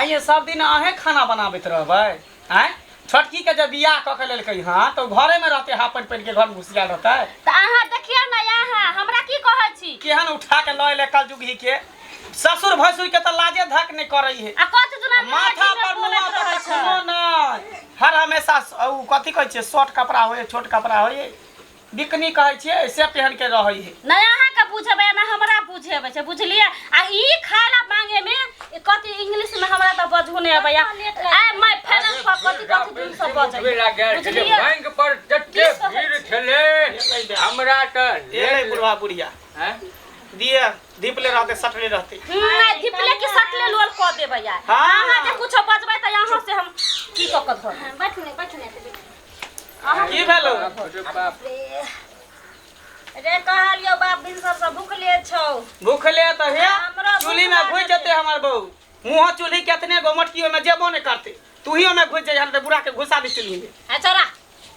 आइए सब दिन अहे खाना बनाबैत रहबै आय छोटकी के जब बियाह क के लेलकै हां तो घरे में रहते हापन पहन के घर में घुसिया रहता है त अहाँ देखियौ न यहाँ हमरा की कहै छी केहन उठा के लय ले कल जुगी के ससुर भसुर के त लाजे धक नहीं करई है आ कथि दुना माथा पर मुआ पर सुनो न हर हमेशा कथि कहै छै शॉर्ट कपड़ा होय छोट कपड़ा होय बिकनी कहै छै ऐसे पहन के रहै है न अहाँ के पूछबे न हमरा पूछबे छै बुझलिए आ ई खाना मांगे में कथि इंग्लिश में हमरा त बजहु नहीं आबै आ मैं फेरन कथि दिन सब बजै बुझलिए बैंक पर जट्टे भीड़ छले हमरा त ए बुढ़वा बुढ़िया हैं दिए दीपले रहते सटले रहते नहीं दीपले की सटले लोल क देबै यार अहाँ जे कुछ बजबै त यहाँ से हम की क क धर बैठने की भेलो अरे बाप रे कहलियो बाप दिन सब भूखले छौ भूखले त हे चूल्ही में घुस जते हमर बहू मुंह चूल्ही केतने गो मटकी में जेबो नहीं करते तू ही में घुस जाई हम बुढ़ा के घुसा दी चूल्ही में है छोरा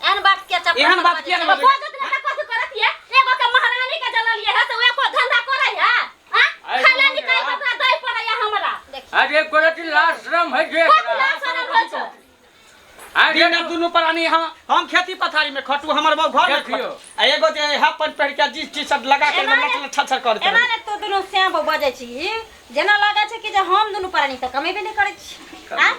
एहन बात के चप एहन बात किया बोल दे ना कथि करत ये एगो के महारानी के जलल ये है तो एको धंधा करे है हां खाले निकाल के अपना दई पड़े है हमरा अरे कोरती लाश्रम है जे अरे ना दुनु प्राणी हम खेती पथारी में खटू हमर बहू घर में खटू आ एगो जे हापन पहन के जीस टी शर्ट लगा के लट छछर करते एना ने तो दुनु श्याम बजै छी जेना लागे छै कि जे हम दुनु प्राणी त कमेबे नहीं करै छी हां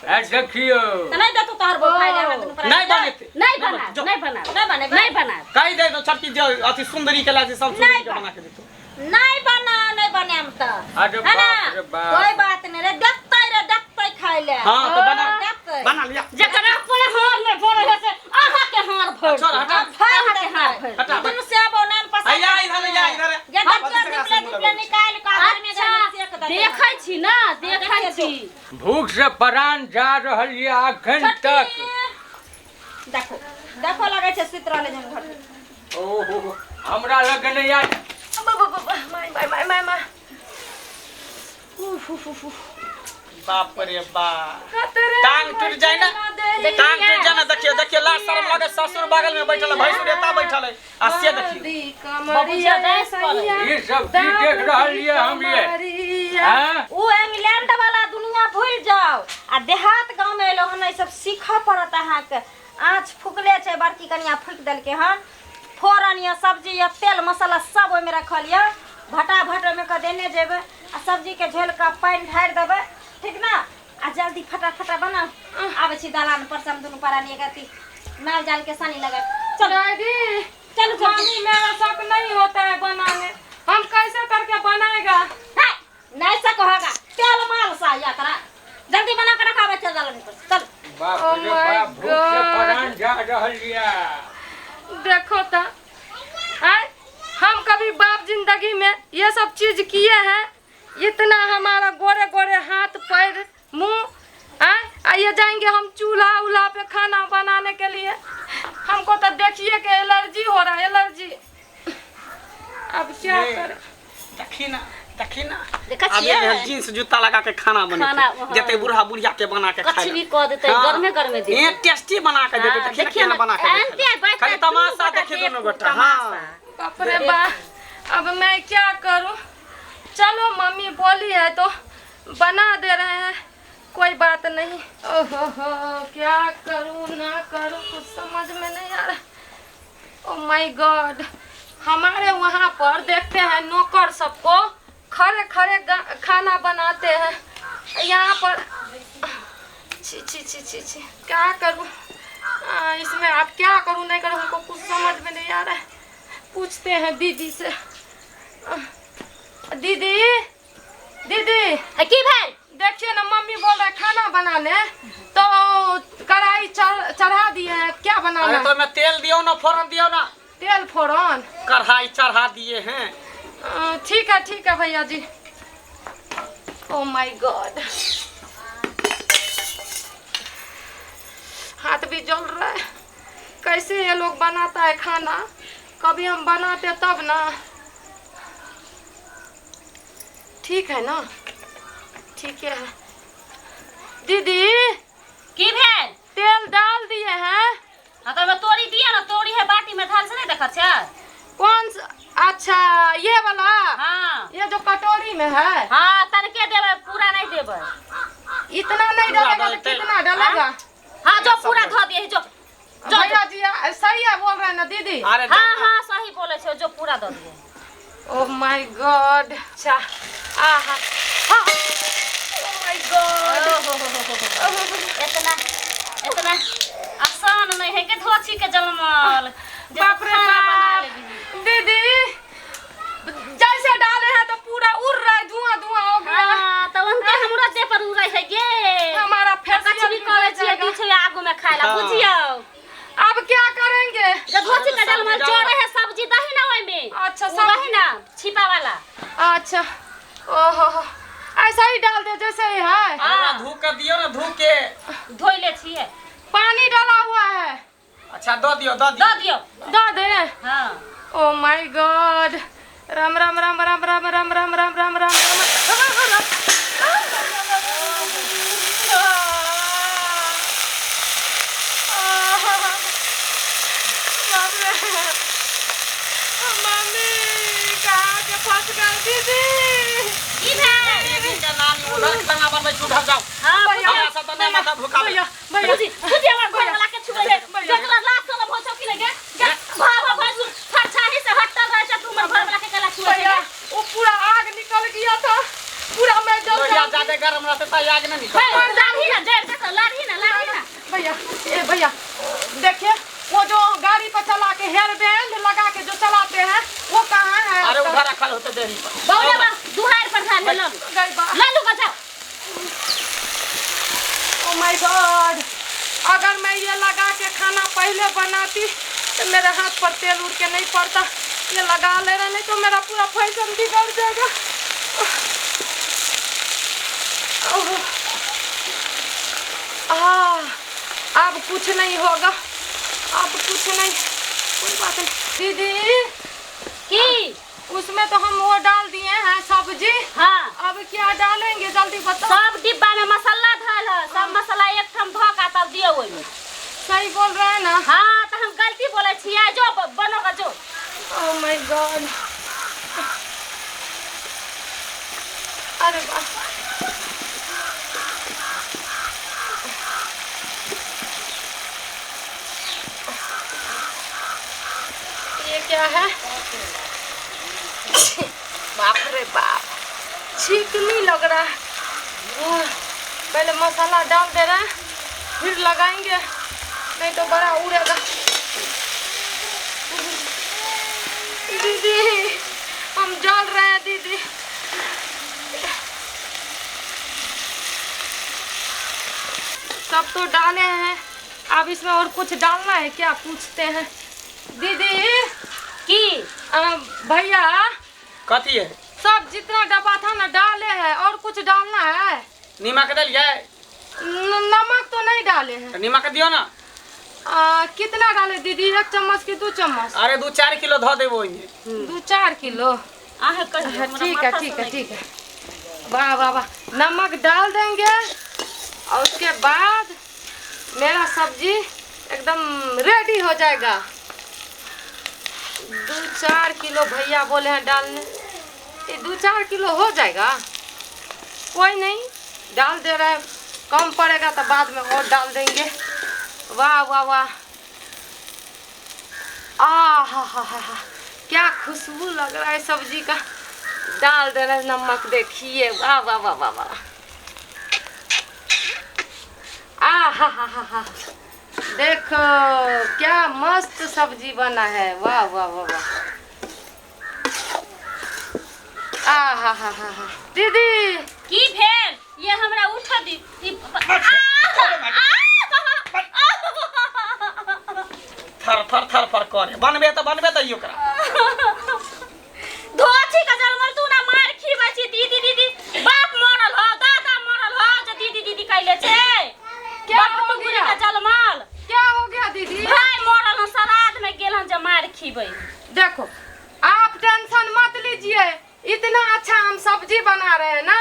ए देखियो त नहीं देतौ तोहर बहू खाइ ले हमरा दुनु प्राणी नहीं बनेते नहीं बना कहि दे तो छटकी जो अति सुंदरी के लाजे सब सुंदरी के बना के देतो नहीं बने हम त अरे है ना बाप रे बाप कोई बात नहीं रे देखतै खाइ ले हां तो बना लिया जकर अपने हार में भरे है से आहा के हार भर छोड़ हटा आहा के हार भर दुनु से बनान पसंद या इधर ये दिपले निकाल के घर में सेक दे देखै छी ना देखै छी भूख से प्राण जा रहल ये अखन तक देखो लगे छै सुत रहले जन घर ओहो हमरा लगन यार माय बाप रे बाप टांग टूट जाए ना टांग टूट जाए ना देखिए लाज शर्म लगे ससुर बगल में बैठल है भैंसुर एता बैठल है आ से देखिए ये सब की देख रहल ये हम ये हां ओ इंग्लैंड वाला दुनिया भूल जाओ आ देहात गांव में लोग न सब सीखा पड़त अहाँ के आँच फुकले छै बड़की कनिया फूक देल के हन फोरन या सब्जी या तेल मसाला सब ओय में रखल या भटा में क देने जेबे आ सब्जी के झोल का पानी ढार देबे ठीक ना आ जल्दी फटाफट बना आवे छी दालान पर सब दुनु परानी गति माल जाल के सानी लगा चलो दादी चलो मम्मी मेरा शक नहीं होता है बनाने हम कैसे करके बनाएगा नहीं सक होगा तेल माल सा या करा जल्दी बना के रखा बच्चा दालान पर चल बाप रे बाप भूख से प्राण जा रहल ये देखो तो हम कभी बाप जिंदगी में ये सब चीज किए हैं इतना हमारा गोरे गोरे हाथ पैर मुंह ये जाएंगे हम चूल्हा उल्हा पे खाना बनाने के लिए हमको तो देखिए कि एलर्जी हो रहा है एलर्जी अब क्या करें देखी ना अब जींस जूता लगा के खाना बने जते बूढ़ा बुढ़िया के बना के खाए कुछ भी कह देते घर में दे ये टेस्टी बना के देते देखिए ना बना के खाली तमाशा देखिए दोनों गोटा हां बाप रे बाप अब मैं क्या करूं चलो मम्मी बोली है तो बना दे रहे हैं कोई बात नहीं ओहो क्या करूं ना करूं कुछ समझ में नहीं आ रहा ओह माय गॉड हमारे वहाँ पर देखते हैं नौकर सबको खड़े खाना बनाते हैं यहाँ पर छी क्या करूं इसमें आप क्या करूं नहीं करूं हमको कुछ समझ में नहीं आ रहा है पूछते हैं दीदी से दीदी की भाई देखिए ना मम्मी बोल रहे खाना बनाने तो कढ़ाई चढ़ा दिए हैं क्या बनाना अरे तो मैं तेल दियो ना फोरन दियो ना तेल फोरन कढ़ाई चढ़ा दिए हैं ठीक है भैया जी ओह माय गॉड हाथ भी जल रहा है कैसे ये लोग बनाता है खाना कभी हम बनाते तब ना ठीक है ना ठीक है दीदी की भेल तेल डाल दिए हैं हां तो मैं तोड़ी दिया ना तोड़ी है बाटी में ढाल से नहीं देखा छ कौन सा अच्छा ये वाला हां ये जो कटोरी में है हां तनके देबे पूरा नहीं देबे इतना नहीं डालेगा तो कितना डालेगा? हाँ जो पूरा धो दिए जो भैया जी सही है बोल रहे हैं ना दीदी? अरे हाँ हाँ सही बोले छो जो पूरा धो दिए। Oh my God. अच्छा आहा ओह माय गॉड। इतना इतना आसान नहीं है कि धोची के जलमल। बाप रे बाप। दीदी जैसे डाले हैं तो पूरा उड़ रहा है, धुआं धुआं हो गया। हाँ तो उनके हमरा दे पर उड़ै है गे। हमारा फेसियल कचरी करे छिए पीछे आगू में खाइला बुझियो। अब क्या करेंगे? जब धोची के जलमल जोड़े है सब्जी दही ना ओइ में। अच्छा दही ना छिपा वाला। अच्छा ओहो ऐसा ही डाल दे जैसे ही है। हां धो के दियो ना, धो के धोइ ले छिए। पानी डाला हुआ है। अच्छा दो दियो दो दे। हां oh my God. Ram Ram Ram Ram Ram Ram Ram Ram Ram Ram mummy कहाँ के फंस गए दीदी? दीदी के नानी उधर खाना बनबै छुटा जाओ। हां हमरा सब तो नहीं माथा भूखा। भैया भैया खुद हमर घर वाला के छुबै है। देखला लात वाला भोसो की लगे। भाभा भाजू फरछाही से हटता रहे छ तुमर घर वाला के कला छुबै भैया है। वो पूरा आग निकल गया था, पूरा मैं जल लोहिया ज्यादा गरम रहते त आग नहीं निकल। लाठी ना जेड़ से तो लाठी ना। भैया ए भैया देखिए वो जो गाड़ी पर चला के हेयर बैंड लगा के जो चलाते हैं वो कहाँ है? अरे उधर रखल होते देरी पर। बौले बा दुहार पर ध्यान ले लो। गई बा। ले लो बचाओ। Oh my God. अगर मैं ये लगा के खाना पहले बनाती तो मेरे हाथ पर तेल उड़ के नहीं पड़ता। ये लगा ले रहा, नहीं तो मेरा पूरा फैशन बिगड़ जाएगा। अब कुछ नहीं होगा, अब कुछ नहीं, कोई बात नहीं। दीदी की उसमें तो हम वो डाल दिए हैं सब्जी। हाँ अब क्या डालेंगे जल्दी बताओ। सब डिब्बा में मसाला धल है। सब मसाला एक ठम धो का तब दियो ओइ में। सही बोल रहे हैं ना? हाँ तो हम गलती बोले छिए। जो बनोगा जो। Oh my God. अरे वाह। ये क्या है? बाप रे बाप चिकनी लग रहा है। पहले मसाला डाल दे रहे हैं फिर लगाएंगे, नहीं तो बड़ा उड़ेगा। दीदी हम जल रहे हैं दीदी। सब तो डाले हैं, अब इसमें और कुछ डालना है क्या पूछते हैं दीदी? की भैया कथी है? सब जितना डब्बा था ना डाले हैं, और कुछ डालना है? नीमक डालिए? नमक तो नहीं डाले हैं। नीमक दियो ना। कितना डाले दीदी? 1 चम्मच की 2 चम्मच? अरे 2-4 किलो धो देबो ओइमे। 2-4 किलो? आहे कहियो। ठीक है ठीक है ठीक है। वाह वाह वाह। नमक डाल देंगे और उसके बाद मेरा सब्जी एकदम रेडी हो जाएगा। 2-4 किलो भैया बोले हैं डालने। ये 2-4 किलो हो जाएगा? कोई नहीं, डाल दे रहे हैं। कम पड़ेगा तो बाद में और डाल देंगे। वाह वाह वाह। हा क्या खुशबू लग रहा है सब्जी का। डाल दे रहे हैं नमक, देखिए। वाह वाह वाह वाह वाह। हा देखो क्या मस्त सब्जी बना है। वाह वाह वाह वाह। हा दीदी की भेल? ये हमरा उठा दी। थर फर करे। बनबे त इयो करा। धोची का जलमल तू ना मार खीबै छी। दीदी बाप मरल हो, दादा मरल हो जे दीदी कहले छे। क्या बाप हो गुरी गया? का जलमल क्या हो गया दीदी? भाई मरल हो, सराद में गेल हम जे मार खीबै। देखो आप टेंशन मत लीजिए, इतना अच्छा हम सब्जी बना रहे हैं ना,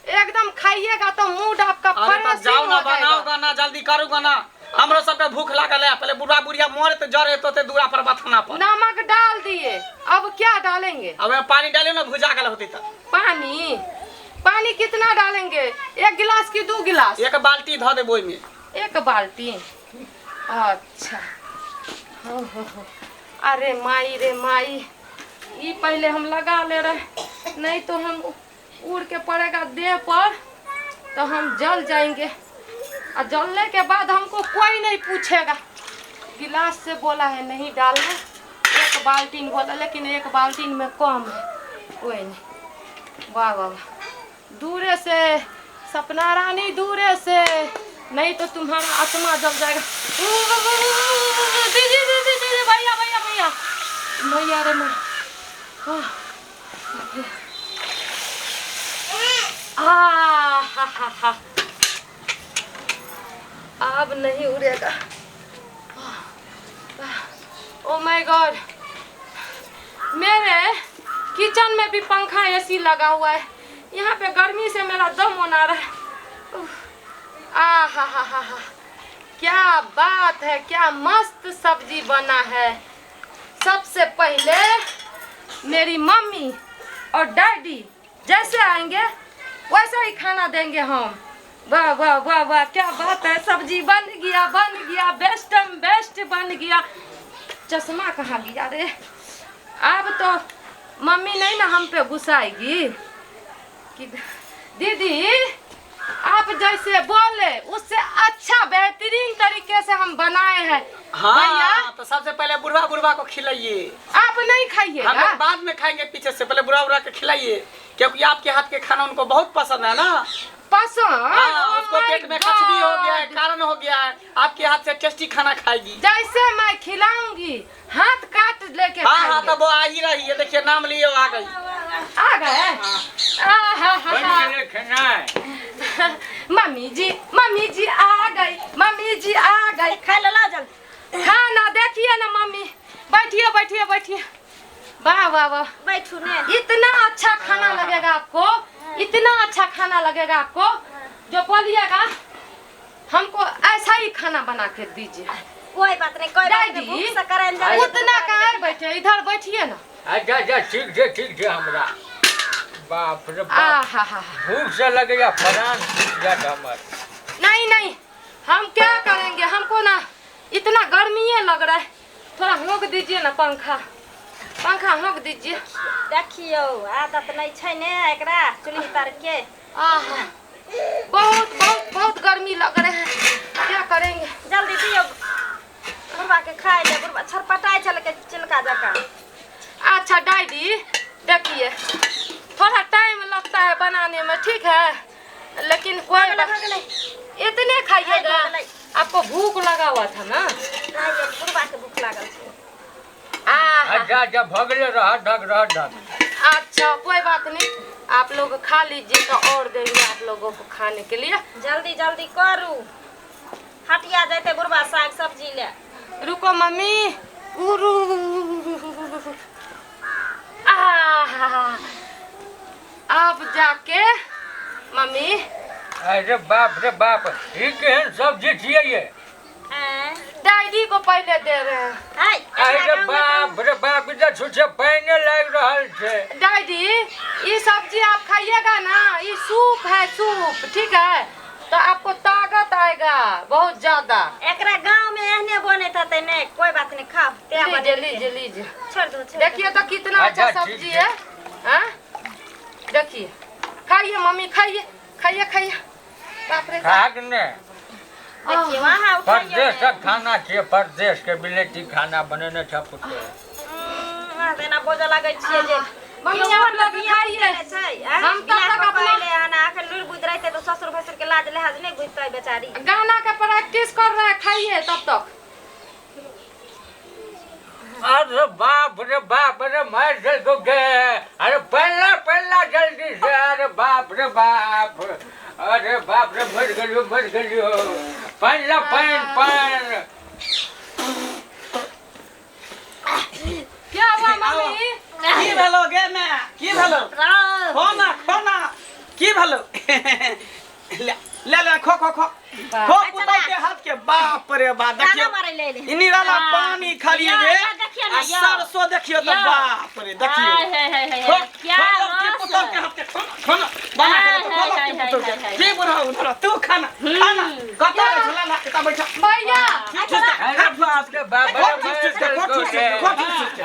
एकदम खाइएगा तो मूड आपका अरे तो फ्रेश जाओ ना, हो जाएगा। बनाओगा ना, जल्दी करूगा ना। हमरो सबके भूख लागल है। पहले बुढ़ा बुढ़िया मोरे तो जरे तो दूरा पर बथना पर। नमक डाल दिए, अब क्या डालेंगे? अब पानी डालियो ना, भुजा गल होती त। पानी पानी कितना डालेंगे? 1 गिलास की 2 गिलास? 1 बाल्टी धो दे बोई में। 1 बाल्टी। अच्छा। हो। अरे माई रे माई, ये पहले हम लगा ले रहे, नहीं तो हम उड़ के पड़ेगा देह पर तो हम जल जाएंगे, और जलने के बाद हमको कोई नहीं पूछेगा। गिलास से बोला है नहीं डालना, 1 बाल्टी बोला, लेकिन 1 बाल्टी में कम है, कोई नहीं। वाह वाह वाह, दूरे से सपना रानी, दूरे से, नहीं तो तुम्हारा आत्मा जल जाएगा। दीदी दीदी दीदी, भैया भैया भैया भैया रे माँ, हा अब नहीं उड़ेगा। ओ माय गॉड, मेरे किचन में भी पंखा एसी लगा हुआ है, यहाँ पे गर्मी से मेरा दम होना रहा है। हा, क्या बात है, क्या मस्त सब्जी बना है। सबसे पहले मेरी मम्मी और डैडी जैसे आएंगे वैसा ही खाना देंगे हम। वाह वाह वाह वाह, क्या बात है, सब्जी बन गया, बेस्ट बन गया। चश्मा कहाँ गया रे? अब तो मम्मी नहीं ना हम पे गुस्साएगी कि दीदी आप जैसे बोले उससे अच्छा बेहतरीन तरीके से हम बनाए हैं। हाँ, तो सबसे पहले बुढ़वा को खिलाइए। आप नहीं खाइए, हम लोग बाद में खाएंगे पीछे से, पहले बुढ़वा को खिलाइए, क्योंकि आपके हाथ के खाना उनको बहुत पसंद है ना। पसंद? उसको पेट में कचरी हो गया है, कारण हो गया है, आपके हाथ से टेस्टी खाना खाएगी। जैसे मैं खिलाऊंगी हाथ काट लेके हाँ, तो वो आ ही रही है, देखिए नाम लिए आ गई। आ गए? मम्मी जी आ गई। खा लो जल्दी। खाना देखिए ना मम्मी, बैठिए। वाह वाह वाह, बैठू ने। इतना अच्छा खाना लगेगा आपको, इतना अच्छा खाना लगेगा आपको, जो बोलिएगा हमको ऐसा ही खाना बना के दीजिए। कोई बात नहीं, कोई बात नहीं, भूख से करन जा। उतना कहाँ बैठे, इधर बैठिए ना। अच्छा ठीक है हमरा। बाप रे बाप, भूख से लगेगा प्राण छूट जाता हमारा। नहीं, हम क्या करेंगे, हमको ना इतना गर्मी लग रहा है, थोड़ा होक दीजिए ना पंखा होक दीजिए। देखियो आदत नहीं छै ने एकरा, चुल्ही तर के। बहुत गर्मी लग रहा है, क्या करेंगे। जल्दी दियो, बुढ़वा के खाए ले, बुढ़वा छरपटाए चल के चिलका जका। अच्छा डैडी देखिए, थोड़ा टाइम लगता है बनाने में, ठीक है, लेकिन कोई बात नहीं, इतने खाइएगा। आपको भूख लगा हुआ था ना? बुढ़वा के भूख लागल छै। अच्छा भगले रहा ढक। अच्छा कोई बात नहीं, आप लोग खा लीजिए तो और देंगे आप लोगों को खाने के लिए। जल्दी करू, हटिया जाते बुढ़वा साग सब्जी ले। रुको मम्मी, अब जाके मम्मी। अरे बाप, ये केहन सब्जी छियै ये? डैडी को पहले दे रहे हैं। अरे बाप, इधर छुछे पानी लग रहा है। डैडी ये सब्जी आप खाइएगा ना, ये सूप है, ठीक है, तो आपको ताकत आएगा बहुत ज्यादा। एकरा गांव में एहने बने थे ने, कोई बात नहीं, खाओ। लीजिए छोड़ दो। देखिए तो कितना अच्छा सब्जी है। देखिए, खाइए मम्मी, खाइए। बाप रे, देखिए वहाँ परदेश का खाना छियै, परदेश के बिलेती खाना बनेने छ पुतो। देना बोझ लागै छियै जे मम्मी आप लोग खाइए। हम तब तक अपने ले आना अखन लुर बुझ रहते तो ससुर भसुर के लाज लिहाज नहीं बुझतै बेचारी। गाना का प्रैक्टिस कर रहे हैं, खाइए तब तक। अरे बाप रे मैं जल को गए। अरे पहला जल्दी से। अरे बाप रे बाप मर गलियो पहला पैन। क्या हुआ मम्मी? की भेलो गे मैं? की भेलो? खाना की भेलो? ले खो पुतौ के हाथ के। बाप रे बाप, देखिए इन्हीं वाला पानी खालिए गे। देखिए ना यो सरसों देखियो तो बाप रे देखियो क्या पुतल के हाथ के खाना बना के तो पुतल के की बुरा उधर तू खाना कत चला ना किता बैठा भैया अरे बाप रे बाप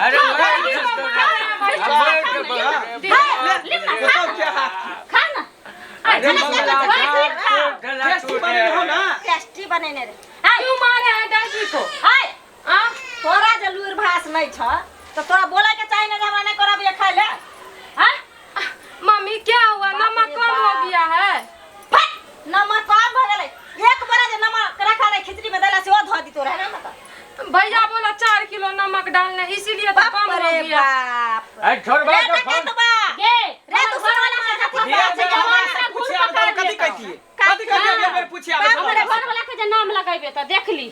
अरे खाना अरे टेस्टी बनेने रे क्यों मारे हैं दादी को हाय आ तोरा जे लूर भास नहीं छ तो तोरा बोले के चाहिए ना हमरा नहीं करब ये खाइ ले हां मम्मी क्या हुआ नमक कम हो गया है नमक कम हो गेलै एक बार जे नमक रखा रहे खिचड़ी में देला से ओ धो दी तो रहे ना भैया बोला 4 किलो नमक डालने इसीलिए तो कम हो गया बाप अरे छोड़ रे गे रे तू वाला के कथी कहती है कथी कहती है मेरे पूछिया हमरे घर वाला के जे नाम लगाइबे त देख ली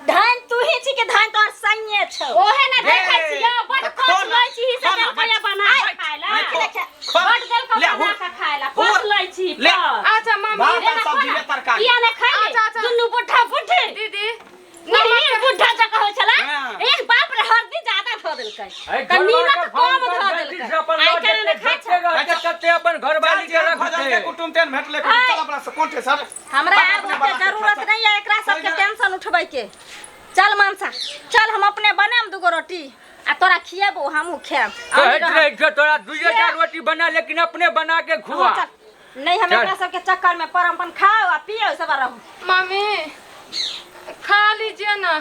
धान तू ही छी के धान तोर संगे छ ओहे ना देखै छी बड खोस लै छी से कया बना खाइला बड गल का बना के खाइला खोस लै छी अच्छा मम्मी सब्जी में तरकारी किया ने खाइ दुनु बुढ़ा बुढ़ी दीदी नहीं बुढ़ा जक हो छला एक बाप रे हरदी ज्यादा धो देलकै त नीमक कम धो देलकै आई करे ने खाइ छ कते अपन घरवाली के रखते कुटुम तेन भेट ले चल अपना से कोन सर हमरा आब के जरूरत नहीं है एकरा सब के टेंशन उठबै के चल मानसा चल हम अपने बनाम दुगो रोटी आ तोरा खिएबो हमहु खाएब तोरा दुइटा रोटी बना लेकिन अपने बना के खुआ नहीं हम एकरा सब के चक्कर में परम अपन खाओ आ पियो सब रहू मम्मी खा लीजिए ना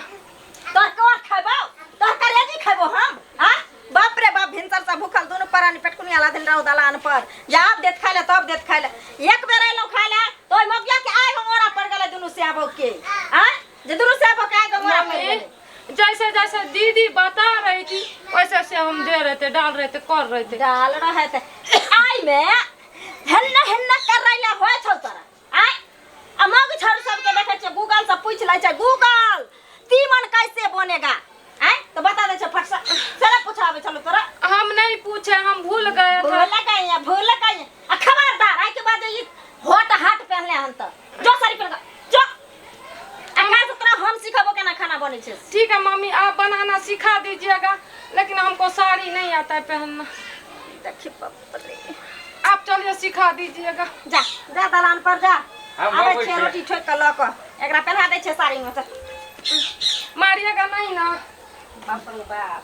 तोर कोर खाबो तोर करेजी खाबो हम हां बाप रे बाप भिनसर से भूखल दोनों परानी पेटकुनी आला दिन रहू दलान पर जाब देत खाइले तब देत खाइले एक बेर एलो खाइले तोय मगिया के आइ गमोरा पर गेले दुनु से आबो के हां जे दुनु से आबो के आइ गमोरा पर गेले जैसे जैसे दीदी बता रही थी वैसे से हम दे रहे थे डाल रहे थे कर रहे थे डाल रहे थे आई में हन्ना हन्ना कर रहिला होय छौ तोरा आई अमग छड़ सब के देखे छ गूगल से पूछ लै छ गूगल तीमन कैसे बनेगा आई तो बता दे छ फट से चला पूछावे चलो तोरा हम नहीं पूछे हम भूल गए थे भूल गए आ खबरदार आई के बाद ये होट हाट पहनले हन त जो सारी पहन जो आका से तोरा हम सिखाबो केना खाना बने छे ठीक है मम्मी आप बनाना सिखा दीजिएगा लेकिन हमको साड़ी नहीं आता है पहनना देखी बाप रे आप चलिए सिखा दीजिएगा जा जा दलान पर जा हम आबे आबै छे छियै। रोटी ठोक के ल क एकरा पहना दे छे साड़ी में मारिएगा नहीं ना बाप रे बाप